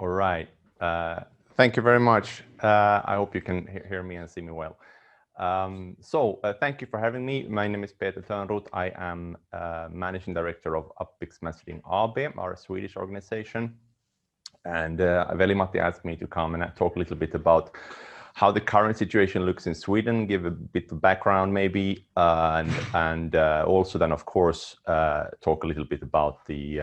All right. Thank you very much. I hope you can hear me and see me well. Thank you for having me. My name is Peter Törnroth. I am Managing Director of Apix Messaging AB, our Swedish organization. And Veli-Matti asked me to come and talk a little bit about how the current situation looks in Sweden, give a bit of background maybe, and also then, of course, talk a little bit about the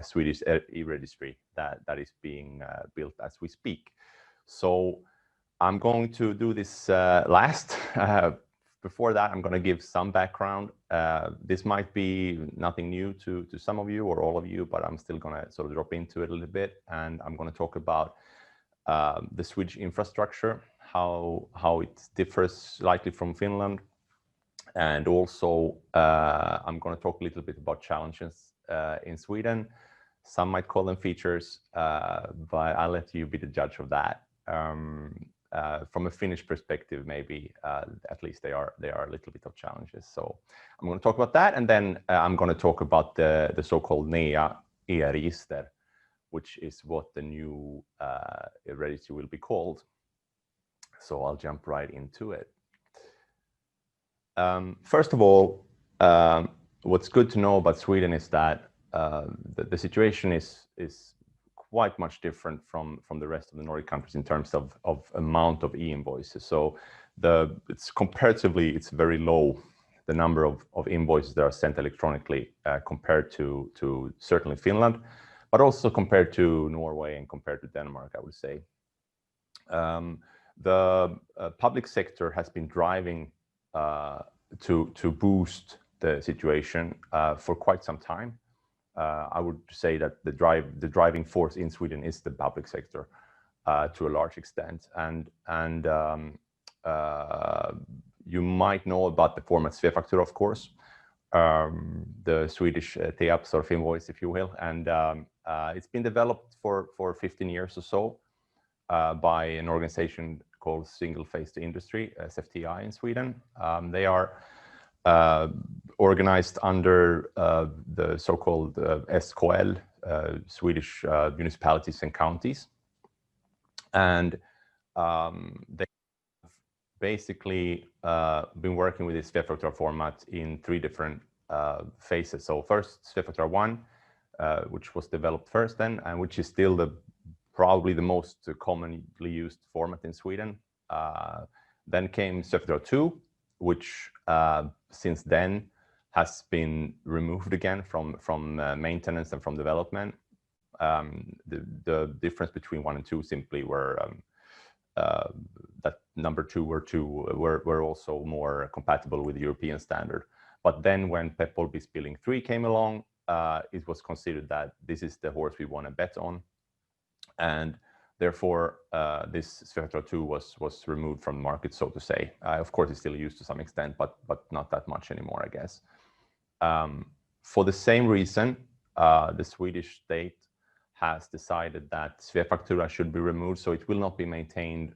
Swedish e-registry that is being built as we speak. So I'm going to do this last. Before that, I'm going to give some background. This might be nothing new to some of you or all of you, but I'm still going to sort of drop into it a little bit. And I'm going to talk about the Swedish infrastructure, how it differs slightly from Finland. And also, I'm going to talk a little bit about challenges in Sweden. Some might call them features, but I'll let you be the judge of that. From a Finnish perspective, maybe at least they are a little bit of challenges. So I'm going to talk about that, and then I'm going to talk about the so-called NEA e-register, which is what the new registry will be called. So I'll jump right into it. First of all, what's good to know about Sweden is that the situation is quite much different from the rest of the Nordic countries in terms of amount of e-invoices. So it's comparatively, it's very low, the number of invoices that are sent electronically compared to certainly Finland, but also compared to Norway and compared to Denmark, I would say. The public sector has been driving to boost the situation for quite some time. I would say that the driving force in Sweden is the public sector to a large extent, and you might know about the format Svefaktura, of course, the Swedish TIEKE sort of invoice, if you will, and it's been developed for 15 years or so by an organization called Single Face to Industry, SFTI in Sweden. They are organized under the so-called SKL, Swedish municipalities and counties. And they have basically been working with this Svefaktura format in 3 different phases. So first, Svefaktura 1, which was developed first then, and which is still probably the most commonly used format in Sweden. Then came Svefaktura 2, which since then has been removed again from maintenance and from development. The difference between 1 and 2 simply were that number 2 were also more compatible with the European standard. But then when Pepolby-Spilling 3 came along, it was considered that this is the horse we want to bet on. And therefore, this Svefaktura 2 was removed from the market, so to say. Of course, it's still used to some extent, but not that much anymore, I guess. For the same reason, the Swedish state has decided that Svefaktura should be removed, so it will not be maintained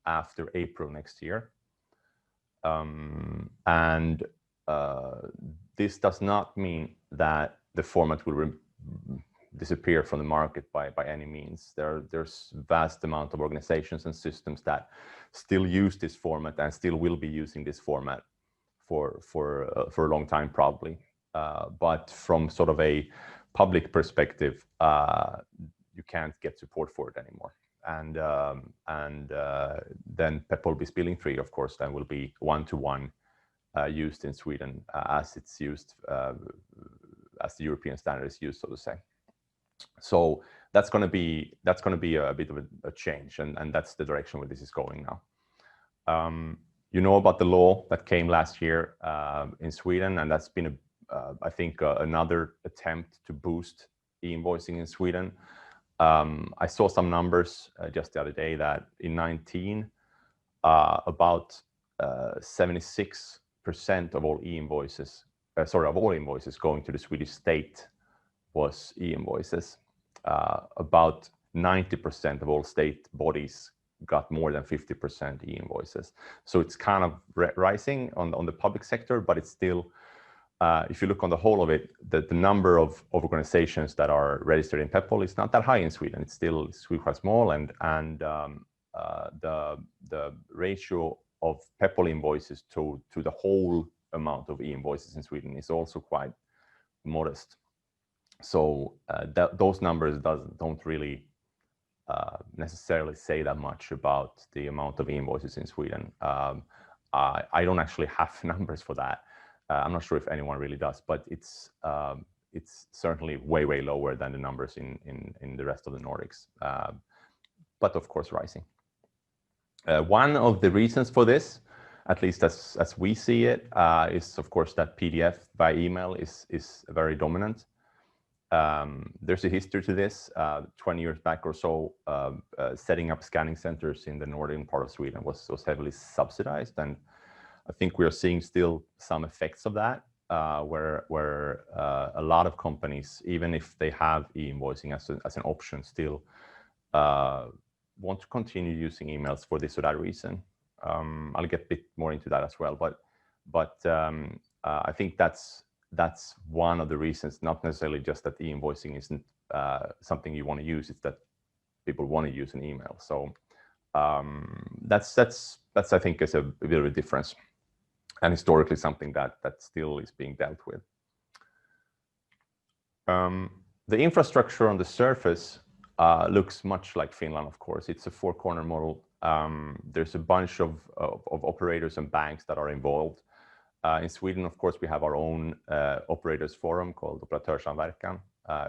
after April next year. This does not mean that the format will disappear from the market by any means. There's vast amount of organizations and systems that still use this format and still will be using this format for a long time probably. But from sort of a public perspective, you can't get support for it anymore. And then Pepolby-Spilling 3, of course, then will be one-to-one used in Sweden as it's used, as the European standard is used, so to say. So that's going to be a bit of a change, and that's the direction where this is going now. You know about the law that came last year in Sweden, and that's been, I think, another attempt to boost e-invoicing in Sweden. I saw some numbers just the other day that in 2019, about 76% of all e-invoices, of all invoices going to the Swedish state was e-invoices. About 90% of all state bodies got more than 50% e-invoices. So it's kind of rising on the public sector, but it's still if you look on the whole of it, the number of organizations that are registered in PEPPOL is not that high in Sweden. It's still quite small, and the ratio of PEPPOL invoices to the whole amount of e-invoices in Sweden is also quite modest. So those numbers don't really necessarily say that much about the amount of e-invoices in Sweden. I don't actually have numbers for that. I'm not sure if anyone really does, but it's certainly way lower than the numbers in the rest of the Nordics, but of course rising. One of the reasons for this, at least as we see it, is of course that PDF by email is very dominant. There's a history to this. 20 years back or so, setting up scanning centers in the northern part of Sweden was heavily subsidized, and I think we are seeing still some effects of that, where a lot of companies, even if they have e-invoicing as an option, still want to continue using emails for this or that reason. I'll get a bit more into that as well, but I think that's one of the reasons, not necessarily just that e-invoicing isn't something you want to use, it's that people want to use an email. So that's I think is a bit of a difference, and historically something that still is being dealt with. The infrastructure on the surface looks much like Finland, of course. It's a four-corner model. There's a bunch of operators and banks that are involved. In Sweden, of course, we have our own operators forum called Operatörssamverkan,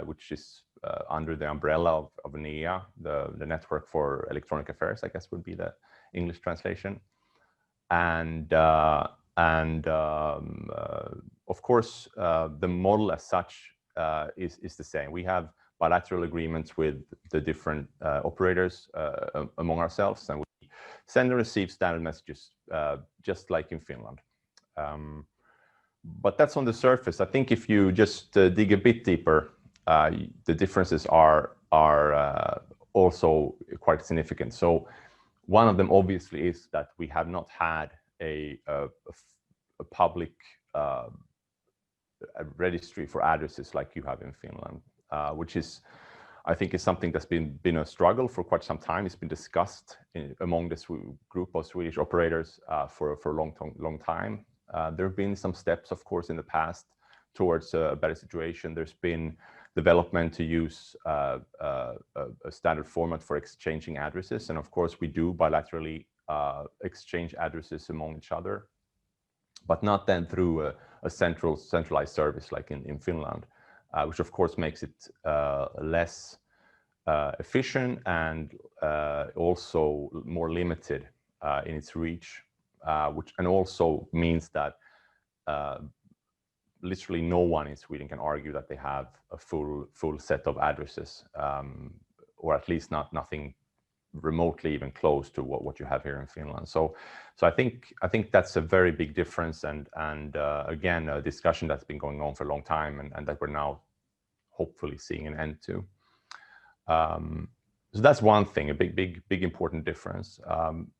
which is under the umbrella of NEA, the Network for Electronic Affairs, I guess would be the English translation. And of course, the model as such is the same. We have bilateral agreements with the different operators among ourselves, and we send and receive standard messages just like in Finland. But that's on the surface. I think if you just dig a bit deeper, the differences are also quite significant. So one of them obviously is that we have not had a public a registry for addresses like you have in Finland, which is, I think, is something that's been a struggle for quite some time. It's been discussed among this group of Swedish operators for a long time. There have been some steps, of course, in the past towards a better situation. There's been development to use a standard format for exchanging addresses, and of course we do bilaterally exchange addresses among each other, but not then through a centralized service like in Finland, which of course makes it less efficient and also more limited in its reach, and also means that literally no one in Sweden can argue that they have a full set of addresses, or at least nothing remotely even close to what you have here in Finland. So I think that's a very big difference, and again, a discussion that's been going on for a long time, and that we're now hopefully seeing an end to. So that's one thing, a big important difference.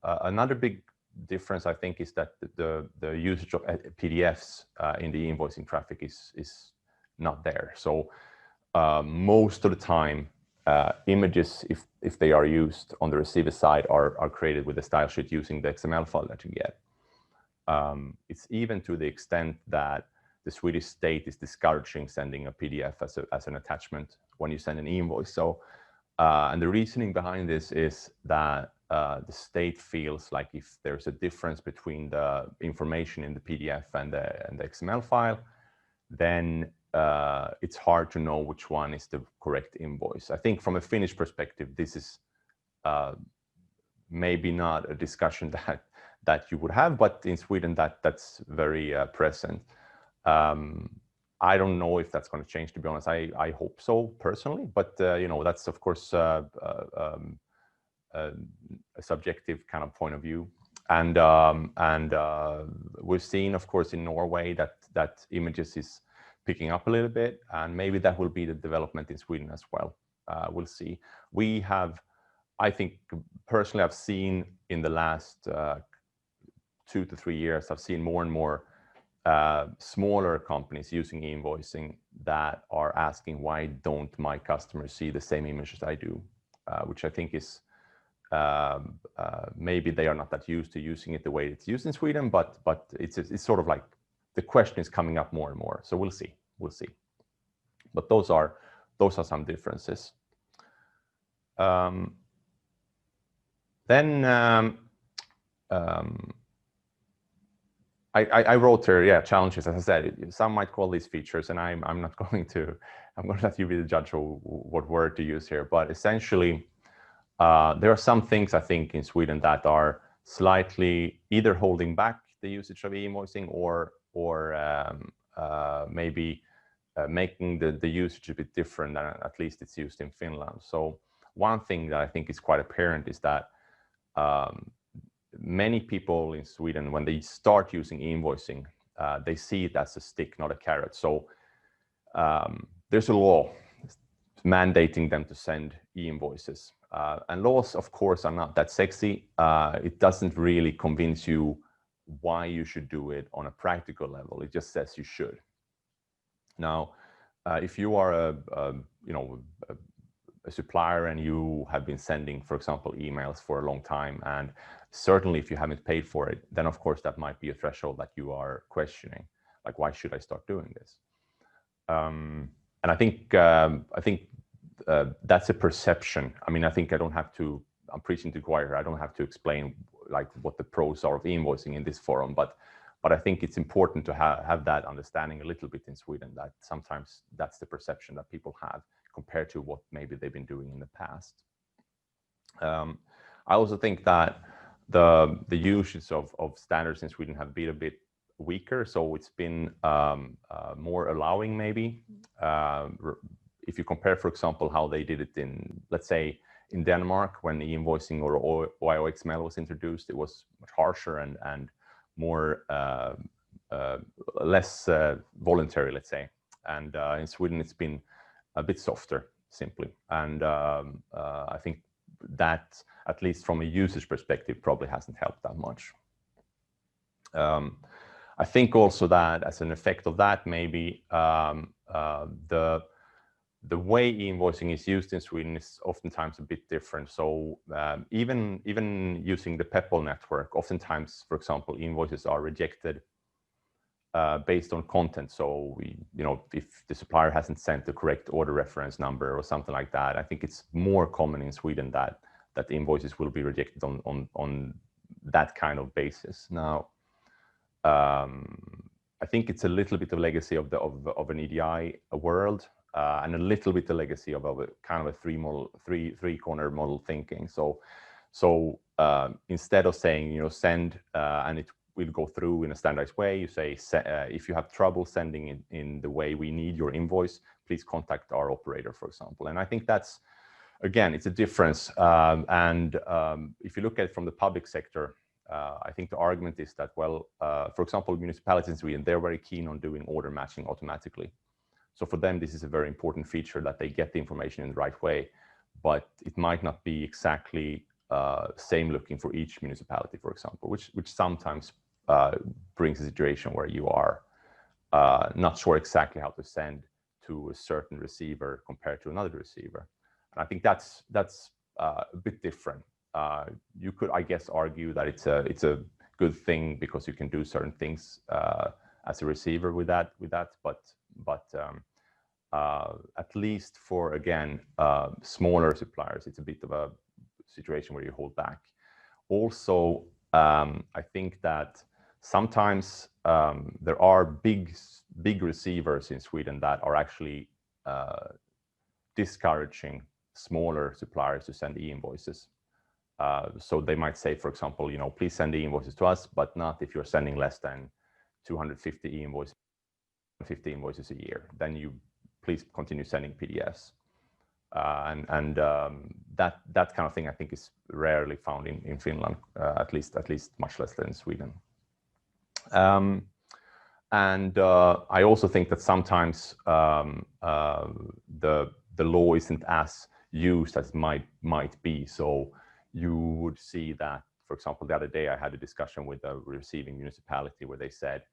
Another big difference, I think, is that the usage of PDFs in the invoicing traffic is not there. So most of the time, images, if they are used on the receiver side, are created with a style sheet using the XML file that you get. It's even to the extent that the Swedish state is discouraging sending a PDF as an attachment when you send an invoice. So, and the reasoning behind this is that the state feels like if there's a difference between the information in the PDF and the XML file, then it's hard to know which one is the correct invoice. I think from a Finnish perspective, this is maybe not a discussion that you would have, but in Sweden that's very present. I don't know if that's going to change, to be honest. I hope so personally, but you know, that's of course a subjective kind of point of view. And we've seen, of course, in Norway that images is picking up a little bit, and maybe that will be the development in Sweden as well. We'll see. We have, I think personally, I've seen in the last 2 to 3 years, I've seen more and more smaller companies using e-invoicing that are asking, why don't my customers see the same images I do? Which I think is maybe they are not that used to using it the way it's used in Sweden, but it's sort of like the question is coming up more and more. So we'll see. But those are some differences. I wrote here, challenges. As I said, some might call these features, and I'm not going to. I'm going to let you be the judge of what word to use here. But essentially, there are some things I think in Sweden that are slightly either holding back the usage of e-invoicing or maybe making the usage a bit different than at least it's used in Finland. So one thing that I think is quite apparent is that many people in Sweden, when they start using e-invoicing, they see it as a stick, not a carrot. So there's a law mandating them to send e-invoices. And laws, of course, are not that sexy. It doesn't really convince you why you should do it on a practical level. It just says you should. Now, if you are a supplier and you have been sending, for example, emails for a long time, and certainly if you haven't paid for it, then of course that might be a threshold that you are questioning, like, why should I start doing this? And I think that's a perception. I mean, I think I don't have to. I'm preaching to the choir. I don't have to explain like what the pros are of invoicing in this forum, but I think it's important to have that understanding a little bit in Sweden, that sometimes that's the perception that people have compared to what maybe they've been doing in the past. I also think that the usage of standards in Sweden have been a bit weaker, so it's been more allowing maybe. If you compare, for example, how they did it in, let's say, in Denmark, when the e-invoicing or OXML was introduced, it was much harsher and more less voluntary, let's say. And in Sweden, it's been a bit softer, simply. And I think that, at least from a usage perspective, probably hasn't helped that much. I think also that as an effect of that, maybe the way e-invoicing is used in Sweden is oftentimes a bit different. So even using the PEPL network, oftentimes, for example, invoices are rejected based on content. So if the supplier hasn't sent the correct order reference number or something like that, I think it's more common in Sweden that invoices will be rejected on that kind of basis. Now, I think it's a little bit of legacy of an EDI world. And a little bit the legacy of a kind of a three-corner model thinking. So instead of saying send and it will go through in a standardized way, you say if you have trouble sending in the way we need your invoice, please contact our operator, for example. And I think that's, again, it's a difference. And if you look at it from the public sector, I think the argument is that, well, for example, municipalities in Sweden, they're very keen on doing order matching automatically. So for them, this is a very important feature, that they get the information in the right way, but it might not be exactly same looking for each municipality, for example, which sometimes brings a situation where you are not sure exactly how to send to a certain receiver compared to another receiver. And I think that's a bit different. You could, I guess, argue that it's a good thing because you can do certain things as a receiver with that, but at least for, again, smaller suppliers, it's a bit of a situation where you hold back. Also, I think that sometimes there are big receivers in Sweden that are actually discouraging smaller suppliers to send e-invoices. So they might say, for example, please send e-invoices to us, but not if you're sending less than 250 e-invoices, 50 invoices a year. Then you please continue sending PDFs. And that kind of thing, I think, is rarely found in Finland, at least much less than in Sweden. And I also think that sometimes the law isn't as used as it might be. So you would see that, for example, the other day I had a discussion with a receiving municipality where they said,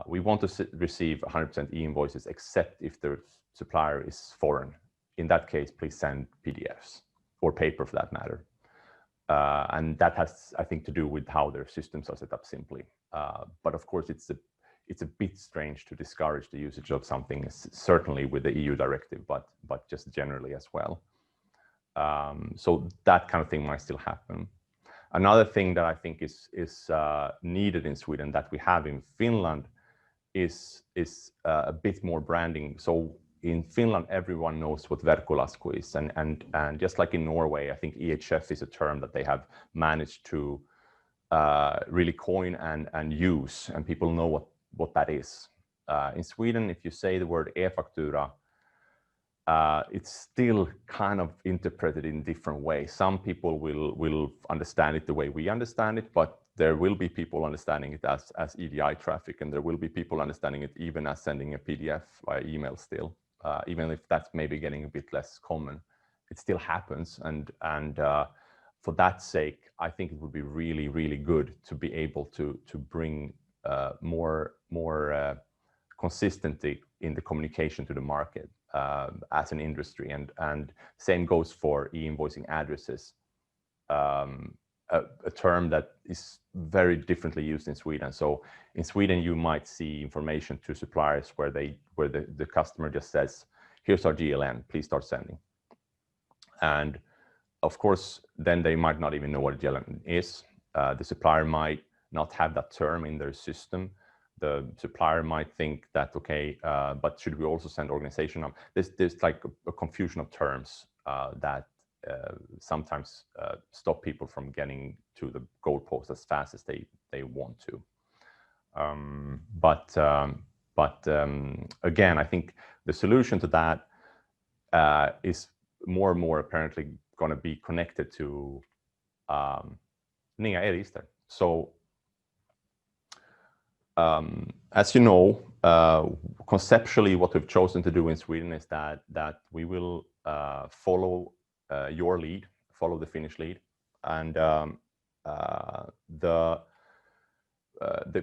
we want to receive 100% e-invoices except if the supplier is foreign. In that case, please send PDFs or paper for that matter. And that has, I think, to do with how their systems are set up simply. But of course, it's a bit strange to discourage the usage of something, certainly with the EU directive, but just generally as well. So that kind of thing might still happen. Another thing that I think is needed in Sweden that we have in Finland is a bit more branding. So in Finland, everyone knows what Verkkolasku is, and just like in Norway, I think EHF is a term that they have managed to really coin and use, and people know what that is. In Sweden, if you say the word e-faktura, it's still kind of interpreted in different ways. Some people will understand it the way we understand it, but there will be people understanding it as EDI traffic, and there will be people understanding it even as sending a PDF via email still, even if that's maybe getting a bit less common. It still happens, and for that sake, I think it would be really, really good to be able to bring more consistency in the communication to the market as an industry, and same goes for e-invoicing addresses, a term that is very differently used in Sweden. So in Sweden, you might see information to suppliers where the customer just says, "Here's our GLN, please start sending." And of course, then they might not even know what a GLN is. The supplier might not have that term in their system. The supplier might think that, okay, but should we also send organization? There's like a confusion of terms that sometimes stop people from getting to the goalpost as fast as they want to. Again, I think the solution to that is more and more apparently going to be connected to nya e-register. So as you know, conceptually, what we've chosen to do in Sweden is that we will follow your lead, follow the Finnish lead, and the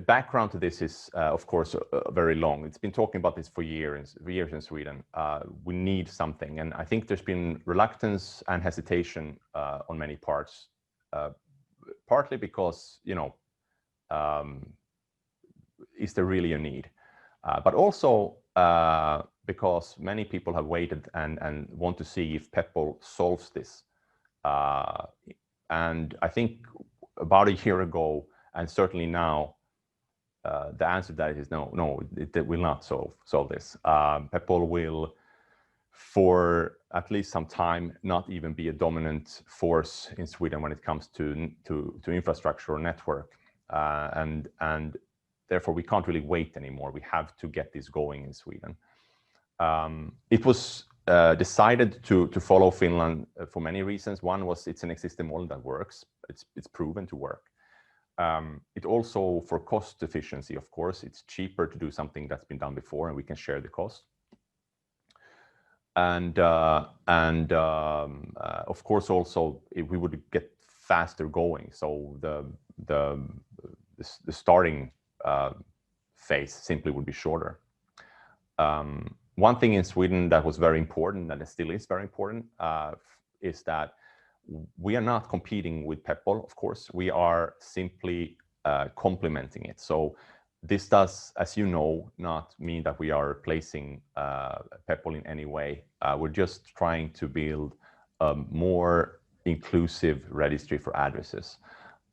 background to this is, of course, very long. It's been talking about this for years in Sweden. We need something, and I think there's been reluctance and hesitation on many parts, partly because, you know, is there really a need? But also because many people have waited and want to see if Peppol solves this. And I think about a year ago, and certainly now, the answer to that is no, it will not solve this. Peppol will, for at least some time, not even be a dominant force in Sweden when it comes to infrastructure or network. And therefore, we can't really wait anymore. We have to get this going in Sweden. It was decided to follow Finland for many reasons. One was it's an existing model that works. It's proven to work. It also, for cost efficiency, of course, it's cheaper to do something that's been done before, and we can share the cost. And of course, also, if we would get faster going. So the starting phase simply would be shorter. One thing in Sweden that was very important, and it still is very important, is that we are not competing with Peppol, of course. We are simply complementing it. So this does, as you know, not mean that we are replacing Peppol in any way. We're just trying to build a more inclusive registry for addresses.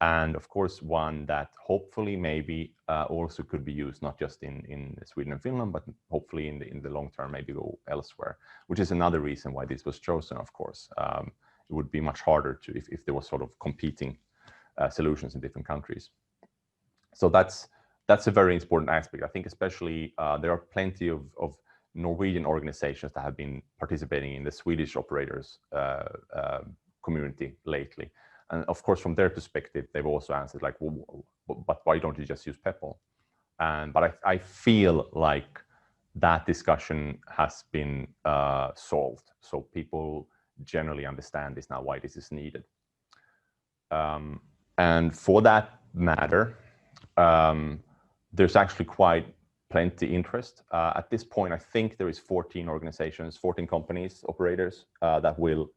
And of course, one that hopefully maybe also could be used not just in Sweden and Finland, but hopefully in the long term, maybe go elsewhere, which is another reason why this was chosen, of course. It would be much harder to if there was sort of competing solutions in different countries. So that's a very important aspect. I think especially there are plenty of Norwegian organizations that have been participating in the Swedish operators community lately. And of course, from their perspective, they've also answered like, well, but why don't you just use Peppol? But I feel like that discussion has been solved. So people generally understand this now, why this is needed. And for that matter, there's actually quite plenty interest. At this point, I think there is 14 organizations, 14 companies, operators that will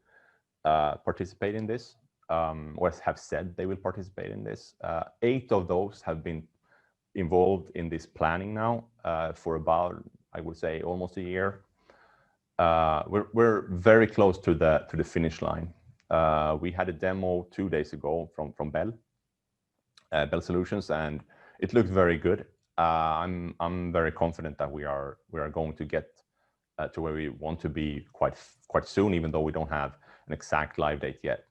participate in this, or have said they will participate in this. 8 of those have been involved in this planning now for about, I would say, almost a year. We're very close to the finish line. We had a demo 2 days ago from Bell Solutions, and it looked very good. I'm very confident that we are going to get to where we want to be quite soon, even though we don't have an exact live date yet.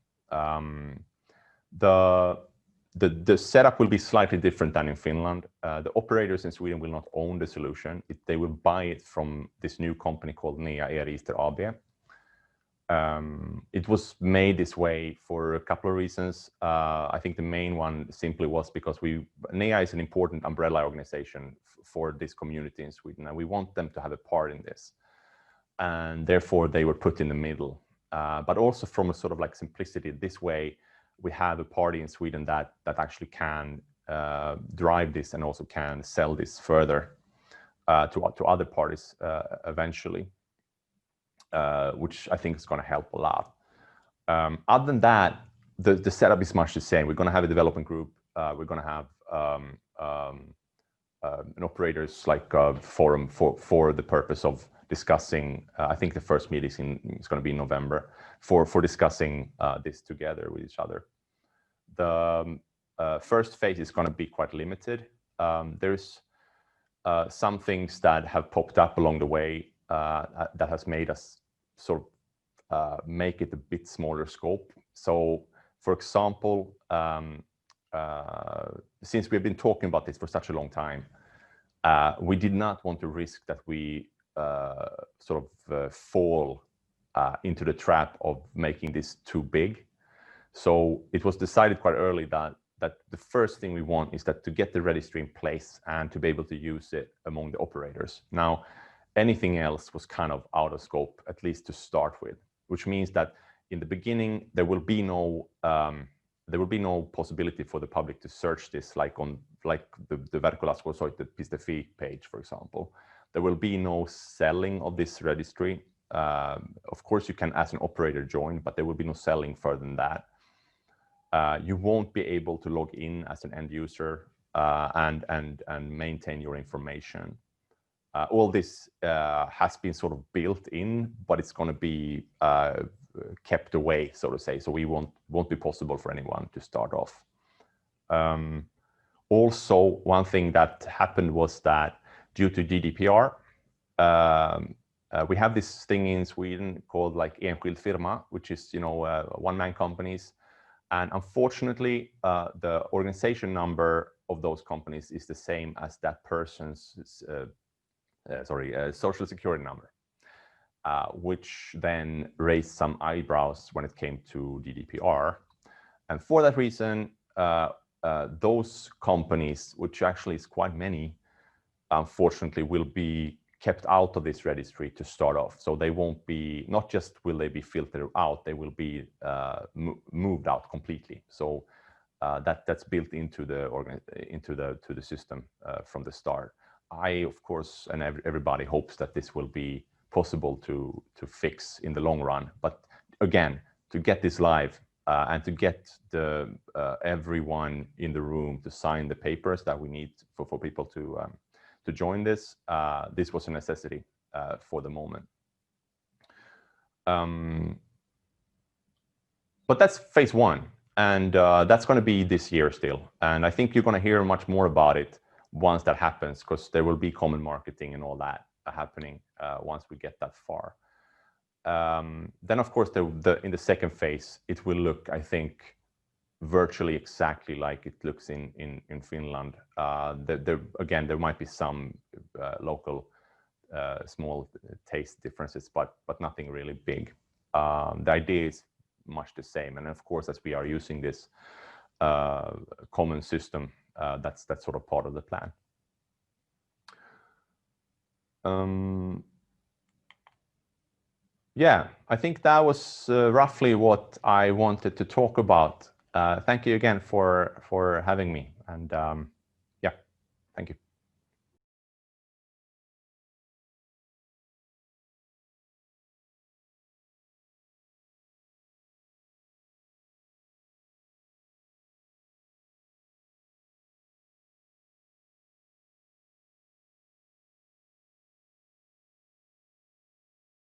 The setup will be slightly different than in Finland. The operators in Sweden will not own the solution. They will buy it from this new company called NEA E-register AB. It was made this way for a couple of reasons. I think the main one simply was because NEA is an important umbrella organization for this community in Sweden, and we want them to have a part in this. And therefore, they were put in the middle. But also from a sort of like simplicity, this way, we have a party in Sweden that actually can drive this and also can sell this further to other parties eventually, which I think is going to help a lot. Other than that, the setup is much the same. We're going to have a development group. We're going to have an operators like forum for the purpose of discussing. I think the first meeting is going to be in November for discussing this together with each other. The first phase is going to be quite limited. There's some things that have popped up along the way that has made us sort of make it a bit smaller scope. So, for example, since we've been talking about this for such a long time, we did not want to risk that we sort of fall into the trap of making this too big. So it was decided quite early that the first thing we want is that to get the registry in place and to be able to use it among the operators. Now, anything else was kind of out of scope, at least to start with, which means that in the beginning there will be no possibility for the public to search this like the Verkkolaskufoorumin, the PSTFI page, for example. There will be no selling of this registry. Of course, you can, as an operator, join, but there will be no selling further than that. You won't be able to log in as an end user and maintain your information. All this has been sort of built in, but it's going to be kept away, so to say. So we won't be possible for anyone to start off. Also, one thing that happened was that due to GDPR, we have this thing in Sweden called like enskild firma, which is, you know, one-man companies. And unfortunately, the organization number of those companies is the same as that person's social security number, which then raised some eyebrows when it came to GDPR. And for that reason, those companies, which actually is quite many, unfortunately, will be kept out of this registry to start off. So they won't be, not just will they be filtered out, they will be moved out completely. So that's built into the system from the start. I, of course, and everybody hopes that this will be possible to fix in the long run. But again, to get this live and to get everyone in the room to sign the papers that we need for people to join this, this was a necessity for the moment. But that's phase one, and that's going to be this year still. And I think you're going to hear much more about it once that happens, because there will be common marketing and all that happening once we get that far. Then, of course, in the second phase, it will look, I think, virtually exactly like it looks in Finland. Again, there might be some local small taste differences, but nothing really big. The idea is much the same, and of course, as we are using this common system, that's sort of part of the plan. Yeah, I think that was roughly what I wanted to talk about. Thank you again for having me, and